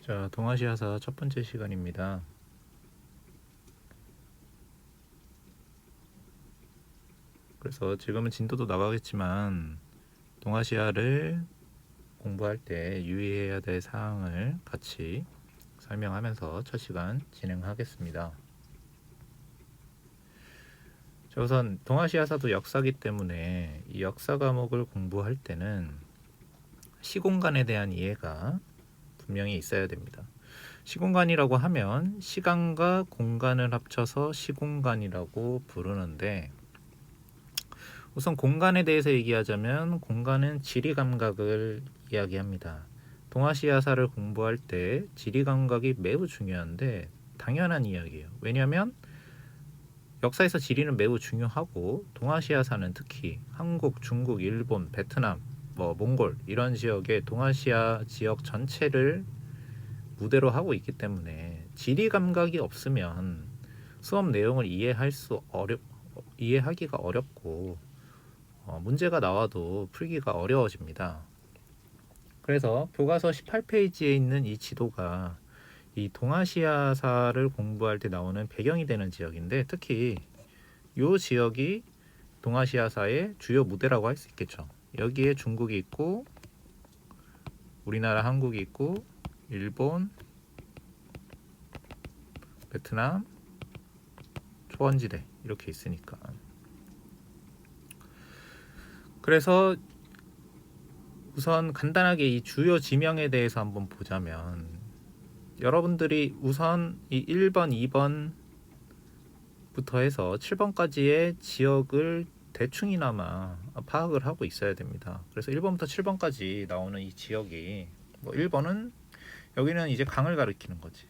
자, 동아시아사 첫 번째 시간입니다. 그래서 지금은 진도도 나가겠지만 동아시아를 공부할 때 유의해야 될 사항을 같이 설명하면서 첫 시간 진행하겠습니다. 자, 우선 동아시아사도 역사기 때문에 이 역사 과목을 공부할 때는 시공간에 대한 이해가 분명히 있어야 됩니다. 시공간이라고 하면 시간과 공간을 합쳐서 시공간이라고 부르는데, 우선 공간에 대해서 얘기하자면 공간은 지리 감각을 이야기합니다. 동아시아사를 공부할 때 지리 감각이 매우 중요한데 당연한 이야기예요. 왜냐하면 역사에서 지리는 매우 중요하고 동아시아사는 특히 한국, 중국, 일본, 베트남, 몽골 이런 지역의 동아시아 지역 전체를 무대로 하고 있기 때문에 지리 감각이 없으면 수업 내용을 이해하기가 어렵고 문제가 나와도 풀기가 어려워집니다. 그래서 교과서 18페이지에 있는 이 지도가 이 동아시아사를 공부할 때 나오는 배경이 되는 지역인데, 특히 이 지역이 동아시아사의 주요 무대라고 할 수 있겠죠. 여기에 중국이 있고 우리나라 한국이 있고 일본, 베트남, 초원지대 이렇게 있으니까. 그래서 우선 간단하게 이 주요 지명에 대해서 한번 보자면, 여러분들이 우선 이 1번, 2번부터 해서 7번까지의 지역을 대충이나마 파악을 하고 있어야 됩니다. 그래서 1번부터 7번까지 나오는 이 지역이 1번은 여기는 이제 강을 가리키는 거지.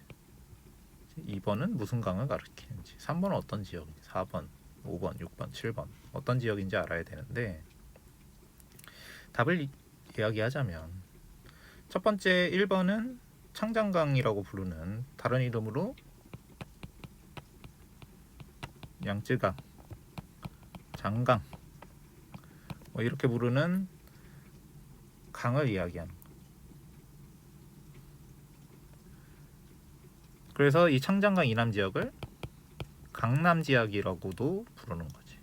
2번은 무슨 강을 가리키는지, 3번은 어떤 지역인지, 4번, 5번, 6번, 7번 어떤 지역인지 알아야 되는데, 답을 이야기하자면 첫 번째 1번은 창장강이라고 부르는, 다른 이름으로 양쯔강, 장강 이렇게 부르는 강을 이야기합니다. 그래서 이 창장강 이남 지역을 강남지역이라고도 부르는 거지.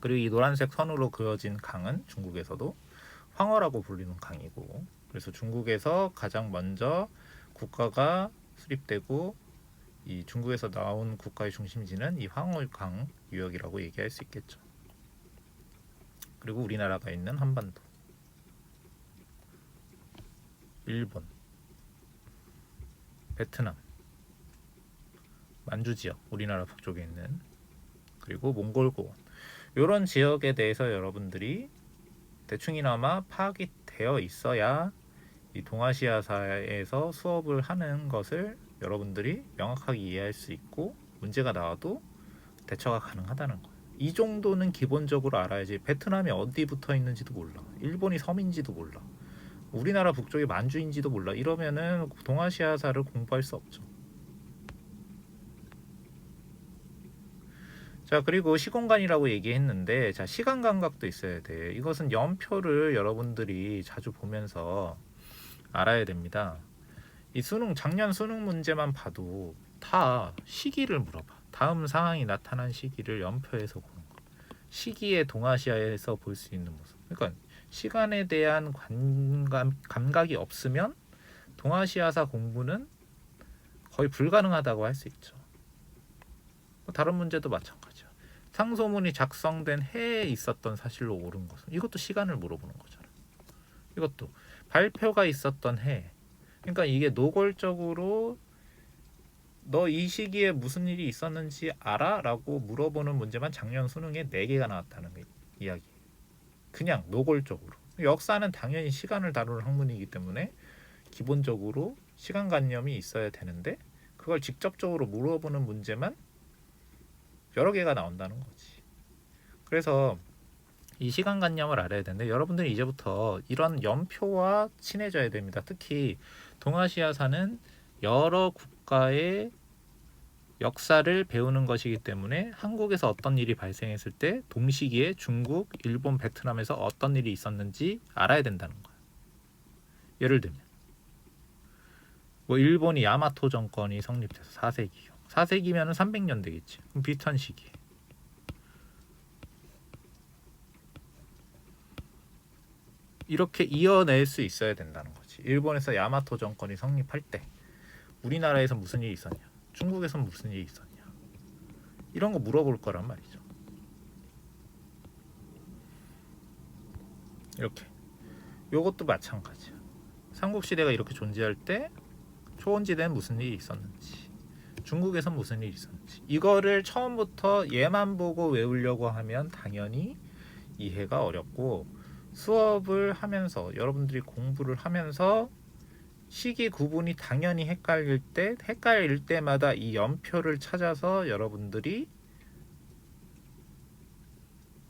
그리고 이 노란색 선으로 그어진 강은 중국에서도 황허라고 불리는 강이고, 그래서 중국에서 가장 먼저 국가가 수립되고 이 중국에서 나온 국가의 중심지는 이 황허강 유역이라고 얘기할 수 있겠죠. 그리고 우리나라가 있는 한반도, 일본, 베트남, 만주 지역, 우리나라 북쪽에 있는, 그리고 몽골고원, 이런 지역에 대해서 여러분들이 대충이나마 파악이 되어 있어야 이 동아시아사에서 수업을 하는 것을 여러분들이 명확하게 이해할 수 있고 문제가 나와도 대처가 가능하다는 거예요. 이 정도는 기본적으로 알아야지. 베트남이 어디 붙어 있는지도 몰라, 일본이 섬인지도 몰라, 우리나라 북쪽이 만주인지도 몰라, 이러면은 동아시아사를 공부할 수 없죠. 자, 그리고 시공간이라고 얘기했는데, 자, 시간 감각도 있어야 돼. 이것은 연표를 여러분들이 자주 보면서 알아야 됩니다. 이 작년 수능 문제만 봐도 다 시기를 물어봐. 다음 상황이 나타난 시기를 연표해서 보는 거. 시기에 동아시아에서 볼 수 있는 모습. 그러니까 시간에 대한 감각이 없으면 동아시아사 공부는 거의 불가능하다고 할 수 있죠. 다른 문제도 마찬가지야. 상소문이 작성된 해에 있었던 사실로 옳은 것은, 이것도 시간을 물어보는 거잖아. 이것도 발표가 있었던 해. 그러니까 이게 노골적으로 너 이 시기에 무슨 일이 있었는지 알아? 라고 물어보는 문제만 작년 수능에 4개가 나왔다는 이야기. 그냥 노골적으로. 역사는 당연히 시간을 다루는 학문이기 때문에 기본적으로 시간관념이 있어야 되는데, 그걸 직접적으로 물어보는 문제만 여러 개가 나온다는 거지. 그래서 이 시간관념을 알아야 되는데, 여러분들이 이제부터 이런 연표와 친해져야 됩니다. 특히 동아시아사는 여러 국가의 역사를 배우는 것이기 때문에 한국에서 어떤 일이 발생했을 때 동시기에 중국, 일본, 베트남에서 어떤 일이 있었는지 알아야 된다는 거야. 예를 들면 뭐 일본이 야마토 정권이 성립돼서 4세기요. 4세기면은 300년 되겠지. 그럼 비슷한 시기. 이렇게 이어낼 수 있어야 된다는 거지. 일본에서 야마토 정권이 성립할 때 우리나라에서 무슨 일이 있었냐? 중국에서 무슨 일이 있었냐? 이런 거 물어볼 거란 말이죠. 이렇게. 요것도 마찬가지야. 삼국시대가 이렇게 존재할 때 초원지대는 무슨 일이 있었는지, 중국에선 무슨 일이 있었는지, 이거를 처음부터 얘만 보고 외우려고 하면 당연히 이해가 어렵고, 수업을 하면서 여러분들이 공부를 하면서 시기 구분이 당연히 헷갈릴 때마다 이 연표를 찾아서 여러분들이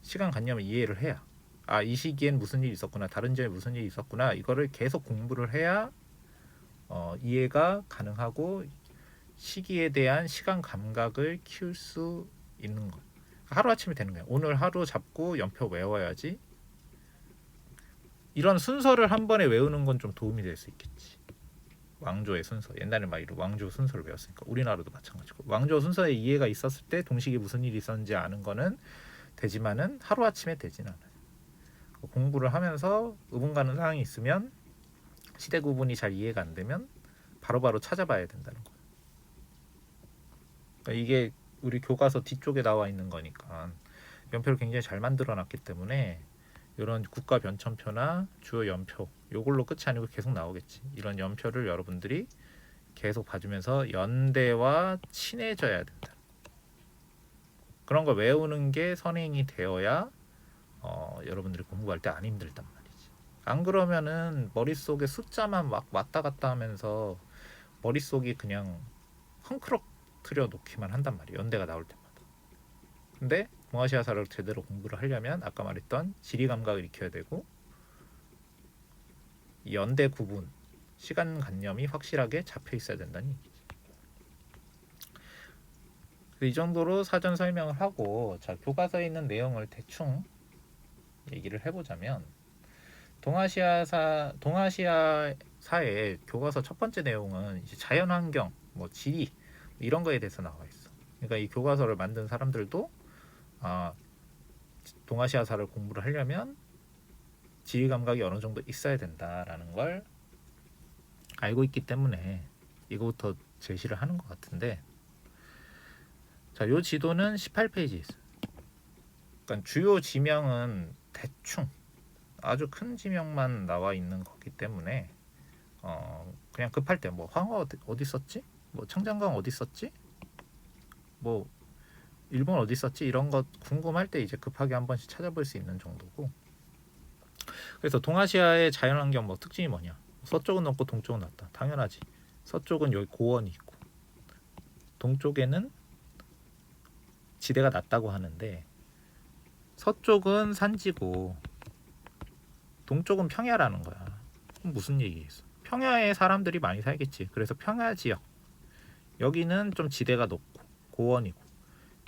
시간관념을 이해를 해야, 아, 이 시기엔 무슨 일이 있었구나, 다른 점에 무슨 일이 있었구나, 이거를 계속 공부를 해야 이해가 가능하고 시기에 대한 시간 감각을 키울 수 있는 것. 하루아침에 되는 거야. 오늘 하루 잡고 연표 외워야지. 이런 순서를 한 번에 외우는 건 좀 도움이 될 수 있겠지. 왕조의 순서. 옛날에 막 이런 왕조 순서를 외웠으니까 우리나라도 마찬가지고. 왕조 순서에 이해가 있었을 때 동시기에 무슨 일이 있었는지 아는 거는 되지만은 하루아침에 되진 않아요. 공부를 하면서 의문 가는 사항이 있으면 시대 구분이 잘 이해가 안 되면 바로바로 찾아봐야 된다는 거예요. 그러니까 이게 우리 교과서 뒤쪽에 나와 있는 거니까 연표를 굉장히 잘 만들어 놨기 때문에 이런 국가 변천표나 주요 연표 요걸로 끝이 아니고 계속 나오겠지. 이런 연표를 여러분들이 계속 봐주면서 연대와 친해져야 된다. 그런 걸 외우는 게 선행이 되어야 여러분들이 공부할 때 안 힘들단 말이지. 안 그러면은 머릿속에 숫자만 막 왔다 갔다 하면서 머릿속이 그냥 헝클어뜨려 놓기만 한단 말이에요. 연대가 나올 때마다. 근데 동아시아사를 제대로 공부를 하려면 아까 말했던 지리 감각을 익혀야 되고 연대 구분, 시간관념이 확실하게 잡혀 있어야 된다는 얘기지. 이 정도로 사전 설명을 하고, 자, 교과서에 있는 내용을 대충 얘기를 해보자면, 동아시아사의 교과서 첫 번째 내용은 이제 자연환경, 뭐 지리 이런 거에 대해서 나와 있어. 그러니까 이 교과서를 만든 사람들도 동아시아사를 공부를 하려면 지리 감각이 어느 정도 있어야 된다라는 걸 알고 있기 때문에 이거부터 제시를 하는 것 같은데, 자, 요 지도는 18페이지 있어요. 그러니까 주요 지명은 대충 아주 큰 지명만 나와 있는 거기 때문에 그냥 급할 때 뭐 황허 어디 썼지? 뭐 청장강 어디 썼지? 뭐 일본 어디 썼지? 이런 것 궁금할 때 이제 급하게 한 번씩 찾아볼 수 있는 정도고. 그래서 동아시아의 자연환경 뭐 특징이 뭐냐? 서쪽은 높고 동쪽은 낮다. 당연하지. 서쪽은 여기 고원이 있고 동쪽에는 지대가 낮다고 하는데 서쪽은 산지고 동쪽은 평야라는 거야. 그럼 무슨 얘기겠어? 평야에 사람들이 많이 살겠지. 그래서 평야 지역. 여기는 좀 지대가 높고 고원이고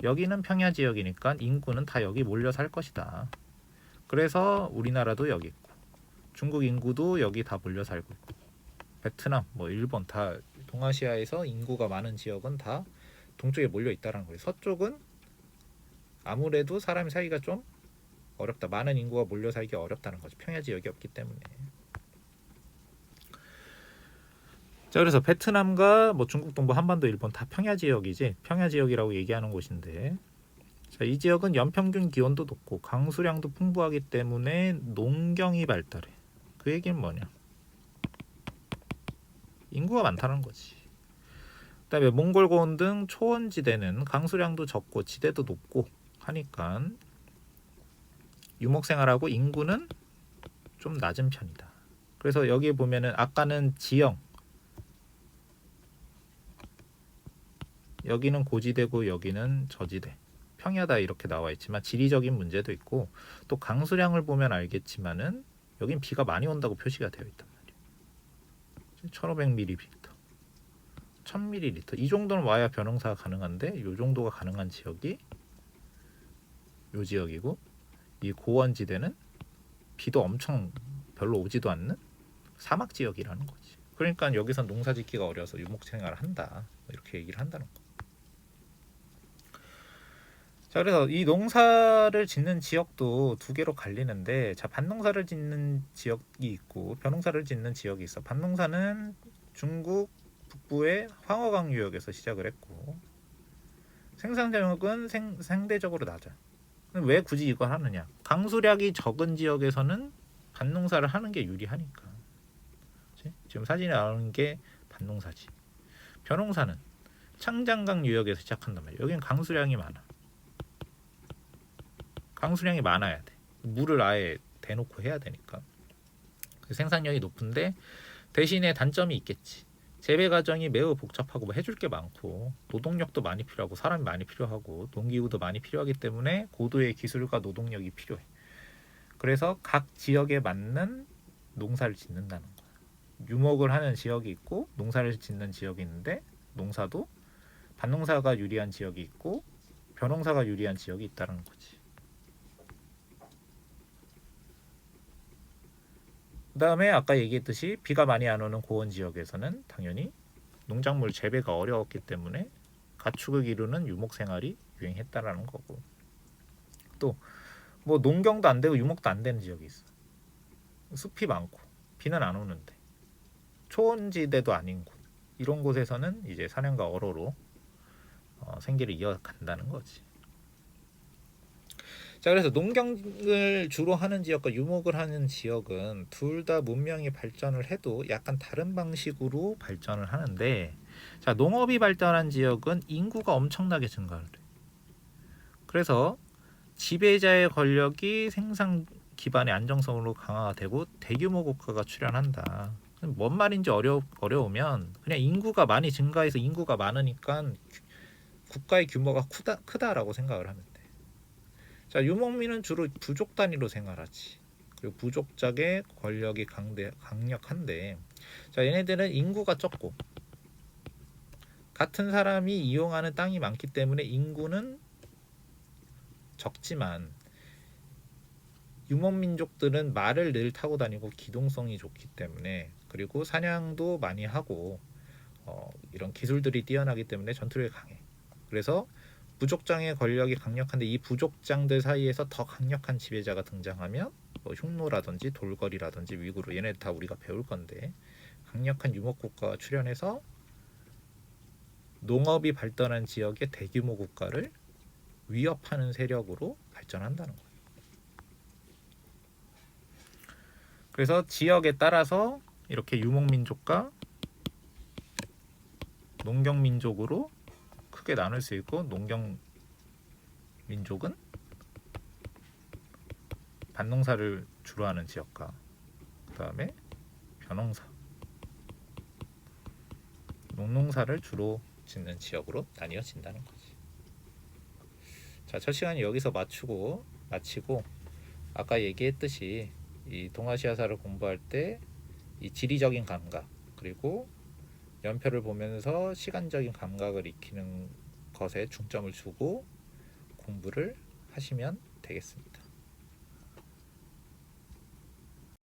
여기는 평야 지역이니까 인구는 다 여기 몰려 살 것이다. 그래서 우리나라도 여기 있고 중국 인구도 여기 다 몰려 살고 있고 베트남, 뭐 일본 다 동아시아에서 인구가 많은 지역은 다 동쪽에 몰려 있다는 거예요. 서쪽은 아무래도 사람이 살기가 좀 어렵다. 많은 인구가 몰려 살기 어렵다는 거죠. 평야 지역이 없기 때문에. 자, 그래서 베트남과 뭐 중국 동부 한반도 일본 다 평야 지역이지. 평야 지역이라고 얘기하는 곳인데, 자, 이 지역은 연평균 기온도 높고 강수량도 풍부하기 때문에 농경이 발달해. 그 얘기는 뭐냐? 인구가 많다는 거지. 그다음에 몽골 고원 등 초원지대는 강수량도 적고 지대도 높고 하니까 유목생활하고 인구는 좀 낮은 편이다. 그래서 여기 보면은 아까는 지형, 여기는 고지대고 여기는 저지대, 평야다 이렇게 나와 있지만 지리적인 문제도 있고 또 강수량을 보면 알겠지만은 여긴 비가 많이 온다고 표시가 되어 있단 말이에요. 1500ml, 1000ml 이 정도는 와야 벼농사가 가능한데 이 정도가 가능한 지역이 이 지역이고 이 고원지대는 비도 엄청 별로 오지도 않는 사막 지역이라는 거지. 그러니까 여기선 농사짓기가 어려서 유목생활을 한다. 이렇게 얘기를 한다는 거. 자, 그래서 이 농사를 짓는 지역도 두 개로 갈리는데, 자, 밭농사를 짓는 지역이 있고 벼농사를 짓는 지역이 있어. 밭농사는 중국 북부의 황허강 유역에서 시작을 했고, 생산량은 상대적으로 낮아. 왜 굳이 이걸 하느냐? 강수량이 적은 지역에서는 밭농사를 하는 게 유리하니까. 그치? 지금 사진에 나오는 게 밭농사지. 벼농사는 창장강 유역에서 시작한단 말이야. 여기는 강수량이 많아. 강수량이 많아야 돼. 물을 아예 대놓고 해야 되니까. 생산량이 높은데 대신에 단점이 있겠지. 재배 과정이 매우 복잡하고 뭐 해줄 게 많고 노동력도 많이 필요하고 사람이 많이 필요하고 농기구도 많이 필요하기 때문에 고도의 기술과 노동력이 필요해. 그래서 각 지역에 맞는 농사를 짓는다는 거야. 유목을 하는 지역이 있고 농사를 짓는 지역이 있는데, 농사도 밭농사가 유리한 지역이 있고 벼농사가 유리한 지역이 있다는 거지. 그 다음에 아까 얘기했듯이 비가 많이 안 오는 고원 지역에서는 당연히 농작물 재배가 어려웠기 때문에 가축을 기르는 유목 생활이 유행했다라는 거고, 또 뭐 농경도 안 되고 유목도 안 되는 지역이 있어. 숲이 많고 비는 안 오는데 초원지대도 아닌 곳, 이런 곳에서는 이제 사냥과 어로로 생계를 이어간다는 거지. 자, 그래서 농경을 주로 하는 지역과 유목을 하는 지역은 둘 다 문명이 발전을 해도 약간 다른 방식으로 발전을 하는데, 자, 농업이 발달한 지역은 인구가 엄청나게 증가를 해. 그래서 지배자의 권력이 생산 기반의 안정성으로 강화가 되고 대규모 국가가 출현한다. 뭔 말인지 어려우면 그냥 인구가 많이 증가해서 인구가 많으니까 국가의 규모가 크다라고 생각을 하면 돼. 자, 유목민은 주로 부족 단위로 생활하지. 그리고 부족작의 권력이 강력한데, 자, 얘네들은 인구가 적고 같은 사람이 이용하는 땅이 많기 때문에 인구는 적지만, 유목민족들은 말을 늘 타고 다니고 기동성이 좋기 때문에, 그리고 사냥도 많이 하고 이런 기술들이 뛰어나기 때문에 전투력이 강해. 그래서 부족장의 권력이 강력한데, 이 부족장들 사이에서 더 강력한 지배자가 등장하면 뭐 흉노라든지 돌거리라든지 위구르, 얘네 다 우리가 배울 건데, 강력한 유목국가가 출현해서 농업이 발달한 지역의 대규모 국가를 위협하는 세력으로 발전한다는 거예요. 그래서 지역에 따라서 이렇게 유목민족과 농경민족으로 크게 나눌 수 있고, 농경민족은 밭농사를 주로 하는 지역과 그 다음에 벼농사, 농농사를 주로 짓는 지역으로 나뉘어진다는 거지. 자, 첫 시간이 여기서 마치고, 아까 얘기했듯이 이 동아시아사를 공부할 때 이 지리적인 감각, 그리고 연표를 보면서 시간적인 감각을 익히는 것에 중점을 주고 공부를 하시면 되겠습니다.